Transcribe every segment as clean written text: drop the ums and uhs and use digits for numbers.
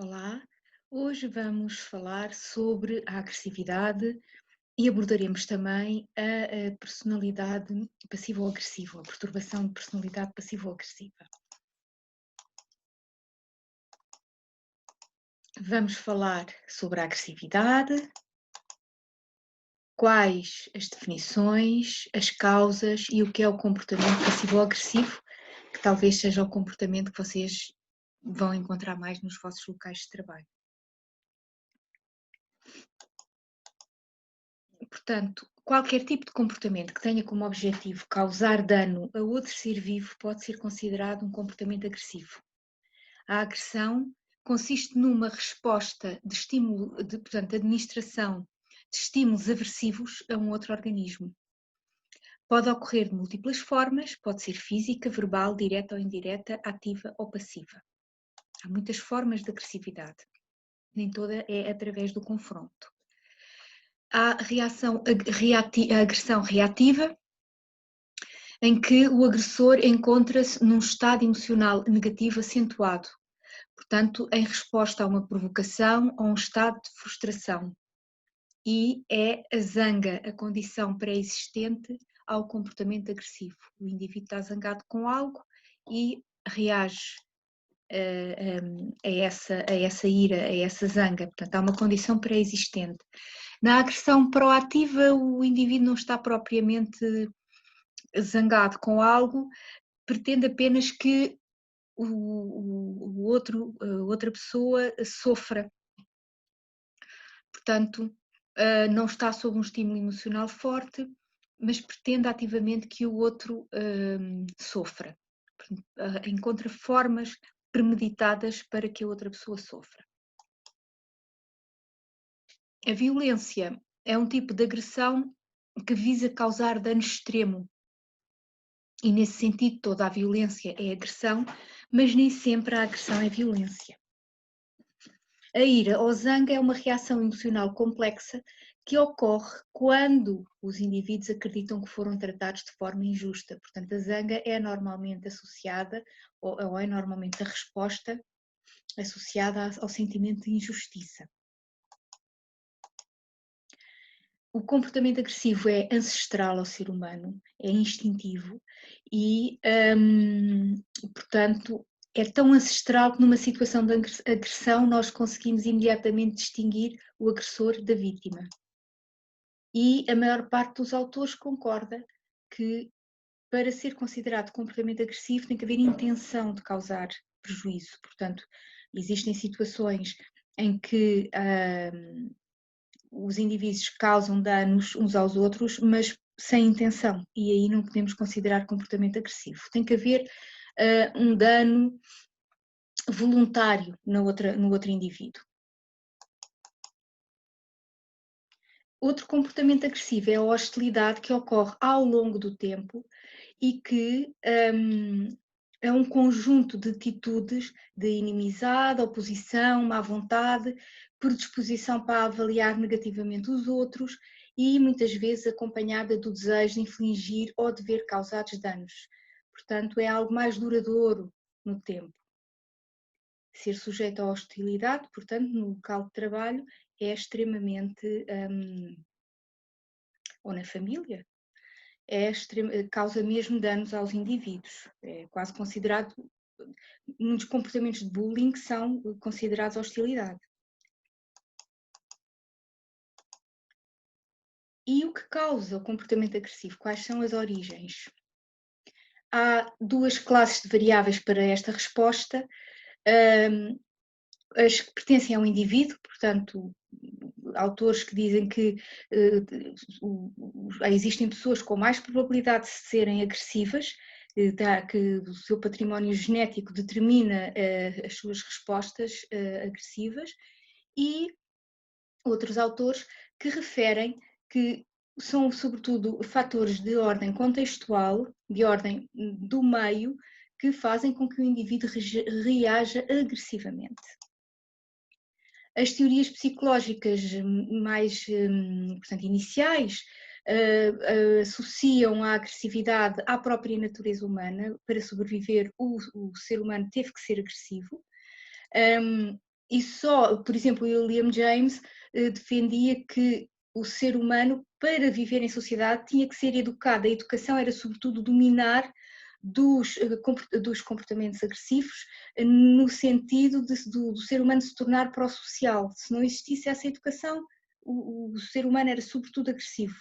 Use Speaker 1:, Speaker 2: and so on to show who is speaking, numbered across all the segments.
Speaker 1: Olá, hoje vamos falar sobre a agressividade e abordaremos também a personalidade passivo-agressiva, a perturbação de personalidade passivo-agressiva. Vamos falar sobre a agressividade, quais as definições, as causas e o que é o comportamento passivo-agressivo, que talvez seja o comportamento que vocês vão encontrar mais nos vossos locais de trabalho. Portanto, qualquer tipo de comportamento que tenha como objetivo causar dano a outro ser vivo pode ser considerado um comportamento agressivo. A agressão consiste numa resposta de estímulo, portanto, administração de estímulos aversivos a um outro organismo. Pode ocorrer de múltiplas formas, pode ser física, verbal, direta ou indireta, ativa ou passiva. Há muitas formas de agressividade, nem toda é através do confronto. Há a agressão reativa, em que o agressor encontra-se num estado emocional negativo acentuado, portanto, em resposta a uma provocação ou um estado de frustração. E é a zanga a condição pré-existente ao comportamento agressivo. O indivíduo está zangado com algo e reage a essa ira, a essa zanga. Portanto, há uma condição pré-existente. Na agressão proativa, o indivíduo não está propriamente zangado com algo, pretende apenas que a outra pessoa sofra. Portanto, não está sob um estímulo emocional forte, mas pretende ativamente que o outro sofra. Encontra formas premeditadas para que a outra pessoa sofra. A violência é um tipo de agressão que visa causar dano extremo. E nesse sentido, toda a violência é agressão, mas nem sempre a agressão é violência. A ira ou zanga é uma reação emocional complexa que ocorre quando os indivíduos acreditam que foram tratados de forma injusta. Portanto, a zanga é normalmente associada, ou é normalmente a resposta associada ao sentimento de injustiça. O comportamento agressivo é ancestral ao ser humano, é instintivo e, portanto, é tão ancestral que numa situação de agressão nós conseguimos imediatamente distinguir o agressor da vítima. E a maior parte dos autores concorda que para ser considerado comportamento agressivo tem que haver intenção de causar prejuízo. Portanto, existem situações em que os indivíduos causam danos uns aos outros, mas sem intenção, e aí não podemos considerar comportamento agressivo. Tem que haver um dano voluntário no outro indivíduo. Outro comportamento agressivo é a hostilidade que ocorre ao longo do tempo e que é um conjunto de atitudes de inimizade, oposição, má vontade, predisposição para avaliar negativamente os outros e muitas vezes acompanhada do desejo de infligir ou de ver causados danos. Portanto, é algo mais duradouro no tempo. Ser sujeito à hostilidade, portanto, no local de trabalho, é extremamente, ou na família, causa mesmo danos aos indivíduos. É quase considerado, muitos comportamentos de bullying são considerados hostilidade. E o que causa o comportamento agressivo? Quais são as origens? Há duas classes de variáveis para esta resposta. As que pertencem ao indivíduo, portanto, autores que dizem que existem pessoas com mais probabilidade de serem agressivas, que o seu património genético determina as suas respostas agressivas, e outros autores que referem que são sobretudo fatores de ordem contextual, de ordem do meio, que fazem com que o indivíduo reaja agressivamente. As teorias psicológicas mais, portanto, iniciais associam a agressividade à própria natureza humana. Para sobreviver, o ser humano teve que ser agressivo. E só, por exemplo, o William James defendia que o ser humano, para viver em sociedade, tinha que ser educado. A educação era, sobretudo, dominar dos comportamentos agressivos, no sentido do ser humano se tornar pró-social. Se não existisse essa educação, o ser humano era, sobretudo, agressivo.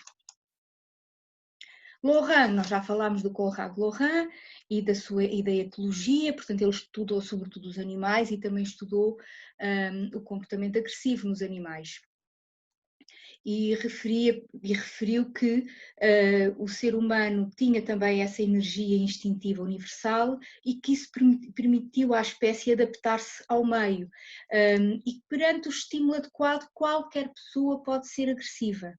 Speaker 1: Lohan, nós já falámos do Conrad Lohan e da ecologia, portanto ele estudou sobretudo os animais e também estudou o comportamento agressivo nos animais. E referiu que o ser humano tinha também essa energia instintiva universal e que isso permitiu à espécie adaptar-se ao meio. E perante o estímulo adequado, qualquer pessoa pode ser agressiva.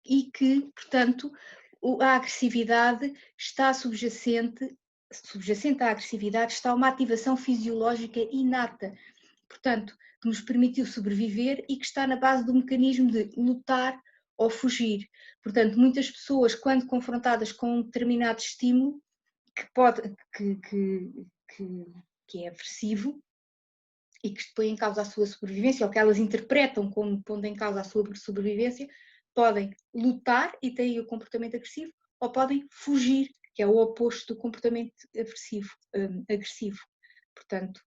Speaker 1: E que, portanto, a agressividade está subjacente à agressividade está uma ativação fisiológica inata, portanto, que nos permitiu sobreviver e que está na base do mecanismo de lutar ou fugir. Portanto, muitas pessoas, quando confrontadas com um determinado estímulo, que é aversivo e que põe em causa a sua sobrevivência, ou que elas interpretam como pondo em causa a sua sobrevivência, podem lutar e têm o comportamento agressivo, ou podem fugir, que é o oposto do comportamento agressivo. Portanto,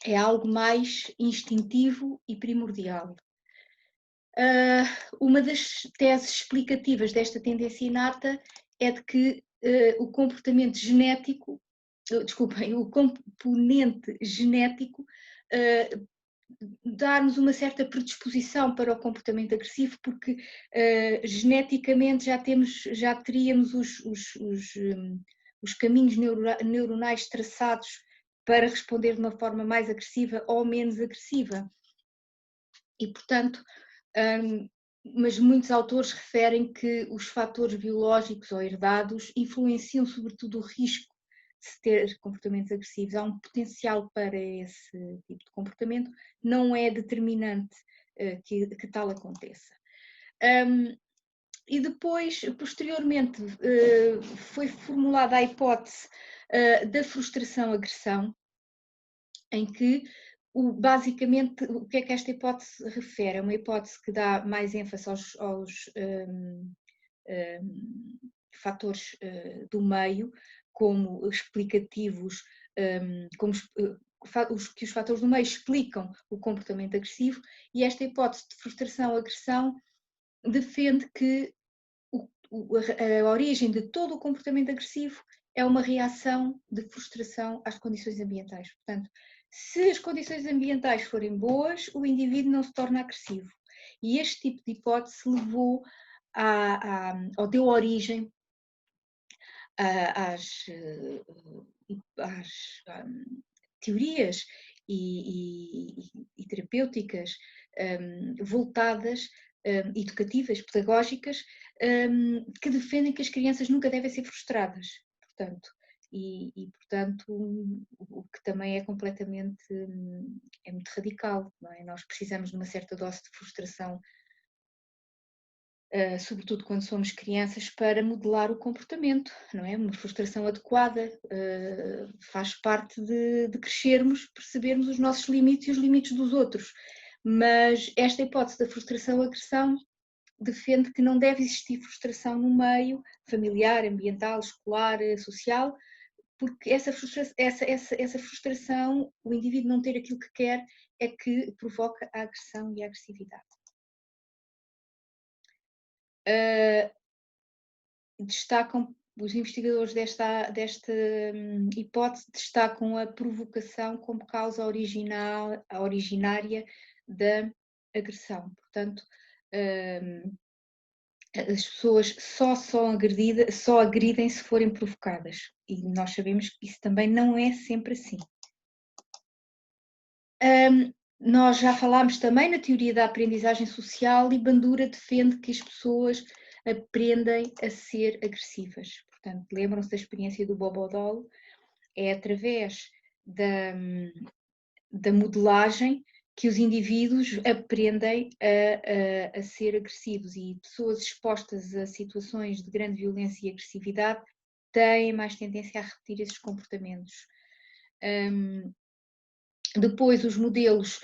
Speaker 1: é algo mais instintivo e primordial. Uma das teses explicativas desta tendência inata é de que o comportamento genético, desculpem, o componente genético dá-nos uma certa predisposição para o comportamento agressivo, porque geneticamente já teríamos os caminhos neuronais traçados para responder de uma forma mais agressiva ou menos agressiva. E, portanto, mas muitos autores referem que os fatores biológicos ou herdados influenciam sobretudo o risco de se ter comportamentos agressivos. Há um potencial para esse tipo de comportamento, não é determinante que tal aconteça. E depois, posteriormente, foi formulada a hipótese da frustração-agressão, em que basicamente o que é que esta hipótese refere? É uma hipótese que dá mais ênfase aos fatores do meio, como explicativos, que os fatores do meio explicam o comportamento agressivo, e esta hipótese de frustração-agressão defende que a origem de todo o comportamento agressivo é uma reação de frustração às condições ambientais. Portanto, se as condições ambientais forem boas, o indivíduo não se torna agressivo. E este tipo de hipótese levou ou deu origem às teorias e terapêuticas voltadas, educativas, pedagógicas, que defendem que as crianças nunca devem ser frustradas, portanto, portanto, o que também é completamente, é muito radical, não é? Nós precisamos de uma certa dose de frustração, sobretudo quando somos crianças, para modelar o comportamento, não é? Uma frustração adequada, faz parte de crescermos, percebermos os nossos limites e os limites dos outros, mas esta hipótese da frustração-agressão defende que não deve existir frustração no meio familiar, ambiental, escolar, social, porque essa frustração, o indivíduo não ter aquilo que quer, é que provoca a agressão e a agressividade. Destacam, os investigadores desta hipótese destacam a provocação como causa originária da agressão. Portanto, as pessoas só agridem se forem provocadas, e nós sabemos que isso também não é sempre assim. Nós já falámos também na teoria da aprendizagem social, e Bandura defende que as pessoas aprendem a ser agressivas. Portanto, lembram-se da experiência do Bobodolo? É através da modelagem que os indivíduos aprendem a ser agressivos, e pessoas expostas a situações de grande violência e agressividade têm mais tendência a repetir esses comportamentos. Depois, os modelos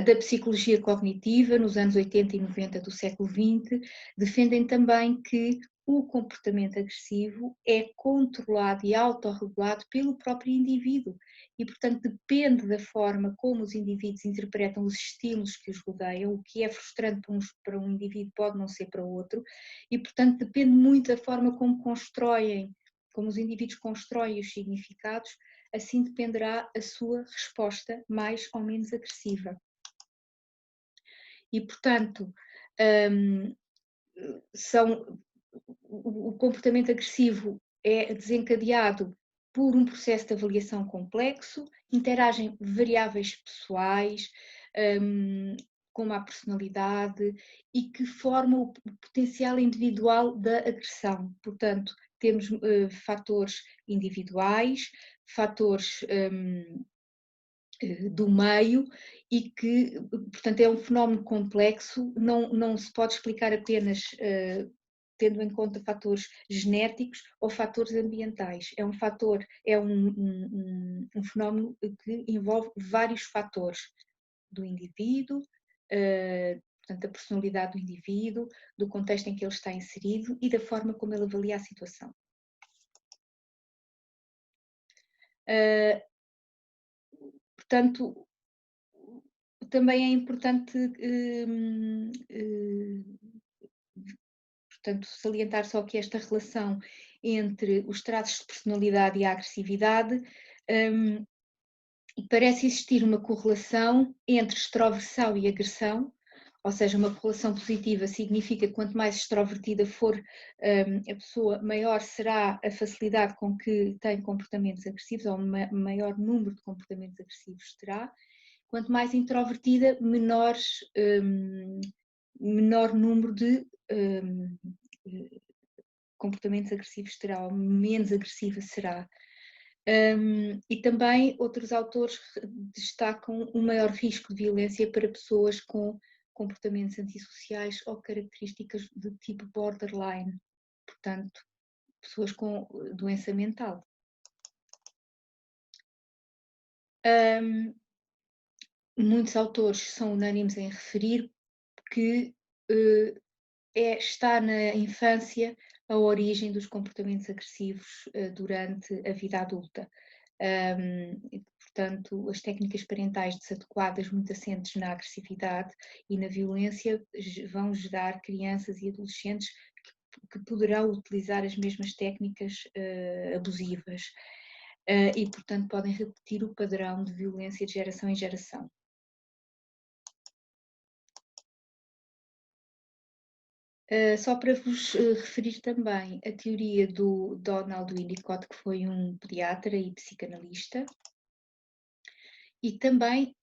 Speaker 1: da psicologia cognitiva, nos anos 80 e 90 do século XX, defendem também que o comportamento agressivo é controlado e autorregulado pelo próprio indivíduo e, portanto, depende da forma como os indivíduos interpretam os estímulos que os rodeiam. O que é frustrante para um indivíduo pode não ser para outro e, portanto, depende muito da forma como constroem, como os indivíduos constroem os significados. Assim dependerá a sua resposta mais ou menos agressiva. E, portanto, o comportamento agressivo é desencadeado por um processo de avaliação complexo, interagem variáveis pessoais, como a personalidade, e que formam o potencial individual da agressão. Portanto, temos fatores individuais, fatores do meio e que, portanto, é um fenómeno complexo, não se pode explicar apenas tendo em conta fatores genéticos ou fatores ambientais. É um fenómeno que envolve vários fatores do indivíduo, portanto, a personalidade do indivíduo, do contexto em que ele está inserido e da forma como ele avalia a situação. Portanto, também é importante portanto, salientar só que esta relação entre os traços de personalidade e a agressividade, parece existir uma correlação entre extroversão e agressão, ou seja, uma correlação positiva significa que quanto mais extrovertida for a pessoa, maior será a facilidade com que tem comportamentos agressivos, ou maior número de comportamentos agressivos terá. Quanto mais introvertida, menor número de comportamentos agressivos terá, ou menos agressiva será. E também outros autores destacam um maior risco de violência para pessoas com comportamentos antissociais ou características do tipo borderline, portanto, pessoas com doença mental. Muitos autores são unânimes em referir que está na infância a origem dos comportamentos agressivos durante a vida adulta. Portanto, as técnicas parentais desadequadas, muito assentes na agressividade e na violência, vão gerar crianças e adolescentes que poderão utilizar as mesmas técnicas abusivas e, portanto, podem repetir o padrão de violência de geração em geração. Só para vos referir também a teoria do Donald Winnicott, que foi um pediatra e psicanalista, e também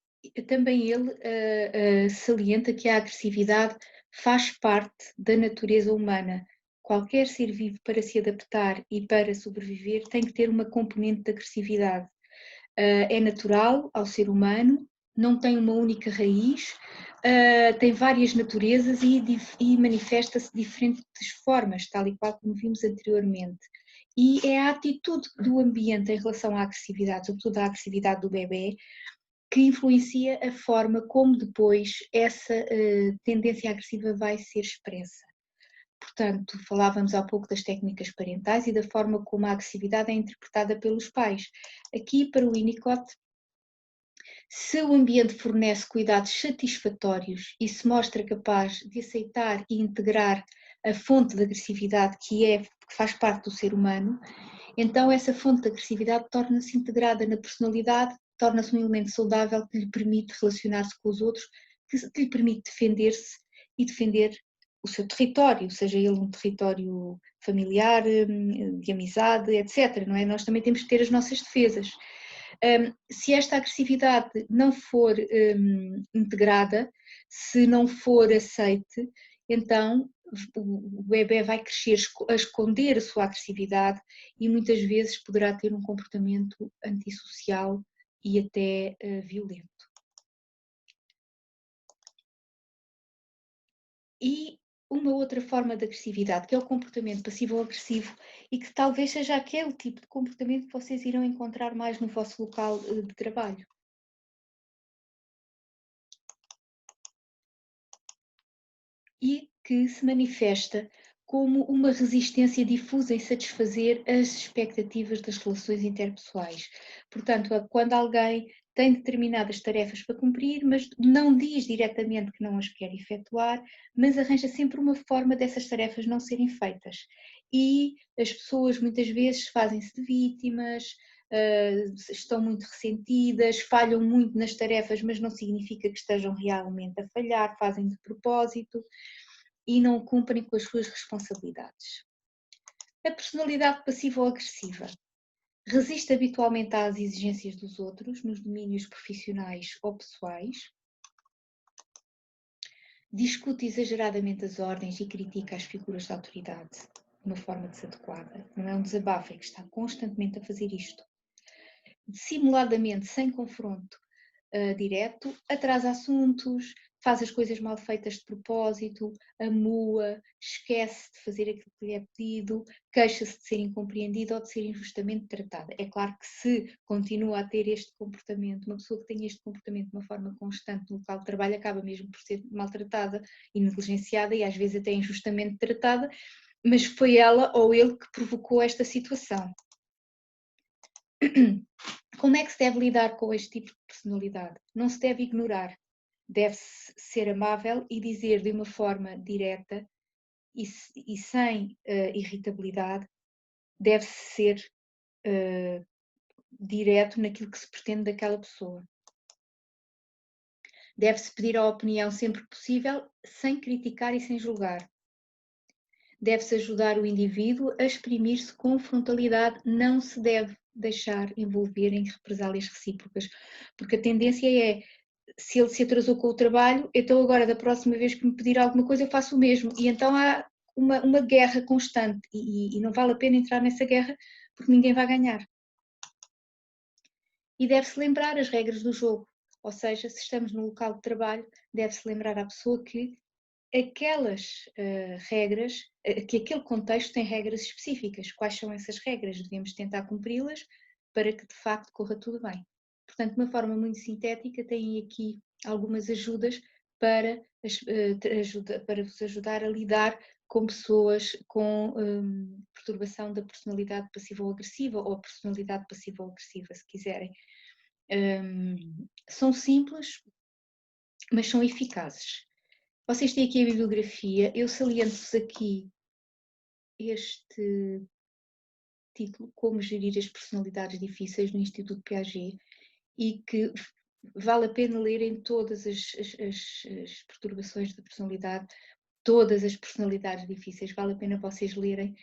Speaker 1: ele salienta que a agressividade faz parte da natureza humana. Qualquer ser vivo, para se adaptar e para sobreviver, tem que ter uma componente de agressividade. É natural ao ser humano, não tem uma única raiz, tem várias naturezas e manifesta-se de diferentes formas, tal e qual como vimos anteriormente. E é a atitude do ambiente em relação à agressividade, sobretudo à agressividade do bebê, que influencia a forma como depois essa tendência agressiva vai ser expressa. Portanto, falávamos há pouco das técnicas parentais e da forma como a agressividade é interpretada pelos pais. Aqui, para o Winnicott, se o ambiente fornece cuidados satisfatórios e se mostra capaz de aceitar e integrar a fonte de agressividade que faz parte do ser humano, então essa fonte de agressividade torna-se integrada na personalidade, torna-se um elemento saudável que lhe permite relacionar-se com os outros, que lhe permite defender-se e defender o seu território, seja ele um território familiar, de amizade, etc. Não é? Nós também temos que ter as nossas defesas. Se esta agressividade não for integrada, se não for aceite, então o bebê vai crescer a esconder a sua agressividade e muitas vezes poderá ter um comportamento antissocial e até violento. E uma outra forma de agressividade, que é o comportamento passivo ou agressivo, e que talvez seja aquele tipo de comportamento que vocês irão encontrar mais no vosso local de trabalho. E que se manifesta como uma resistência difusa em satisfazer as expectativas das relações interpessoais. Portanto, quando alguém tem determinadas tarefas para cumprir, mas não diz diretamente que não as quer efetuar, mas arranja sempre uma forma dessas tarefas não serem feitas. E as pessoas muitas vezes fazem-se de vítimas, estão muito ressentidas, falham muito nas tarefas, mas não significa que estejam realmente a falhar, fazem de propósito e não cumprem com as suas responsabilidades. A personalidade passiva ou agressiva resiste habitualmente às exigências dos outros, nos domínios profissionais ou pessoais, discute exageradamente as ordens e critica as figuras de autoridade de uma forma desadequada. Não é um desabafo, é que está constantemente a fazer isto. Dissimuladamente, sem confronto direto, atrasa assuntos, faz as coisas mal feitas de propósito, amua, esquece de fazer aquilo que lhe é pedido, queixa-se de ser incompreendida ou de ser injustamente tratada. É claro que se continua a ter este comportamento, uma pessoa que tem este comportamento de uma forma constante no local de trabalho acaba mesmo por ser maltratada e negligenciada e às vezes até injustamente tratada, mas foi ela ou ele que provocou esta situação. Como é que se deve lidar com este tipo de personalidade? Não se deve ignorar, deve-se ser amável e dizer de uma forma direta e sem irritabilidade, deve-se ser direto naquilo que se pretende daquela pessoa. Deve-se pedir a opinião sempre que possível, sem criticar e sem julgar. Deve-se ajudar o indivíduo a exprimir-se com frontalidade, não se deve deixar envolver em represálias recíprocas, porque a tendência é, se ele se atrasou com o trabalho, então agora da próxima vez que me pedir alguma coisa eu faço o mesmo, e então há uma guerra constante e não vale a pena entrar nessa guerra porque ninguém vai ganhar. E deve-se lembrar as regras do jogo, ou seja, se estamos no local de trabalho, deve-se lembrar à pessoa que aquelas regras, que aquele contexto tem regras específicas. Quais são essas regras? Devemos tentar cumpri-las para que de facto corra tudo bem. Portanto, de uma forma muito sintética, têm aqui algumas ajudas para, para vos ajudar a lidar com pessoas com perturbação da personalidade passiva ou agressiva, ou personalidade passiva ou agressiva, se quiserem. São simples, mas são eficazes. Vocês têm aqui a bibliografia, eu saliento-vos aqui este título, Como Gerir as Personalidades Difíceis, no Instituto Piaget, e que vale a pena lerem todas as perturbações da personalidade, todas as personalidades difíceis, vale a pena vocês lerem.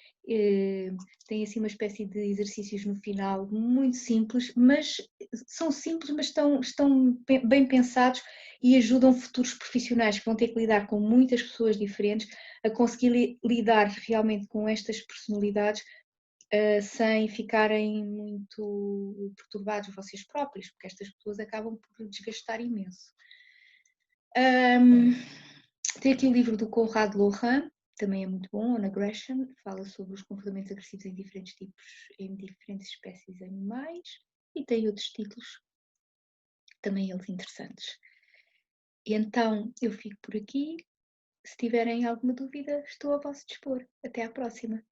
Speaker 1: Tem assim uma espécie de exercícios no final, muito simples, mas são simples, mas estão bem pensados e ajudam futuros profissionais que vão ter que lidar com muitas pessoas diferentes a conseguir lidar realmente com estas personalidades sem ficarem muito perturbados vocês próprios, porque estas pessoas acabam por desgastar imenso. Tem aqui o livro do Conrad Lohan, também é muito bom, On Aggression, fala sobre os comportamentos agressivos em diferentes tipos, em diferentes espécies animais, e tem outros títulos, também eles interessantes. E então eu fico por aqui. Se tiverem alguma dúvida, estou a vosso dispor. Até à próxima!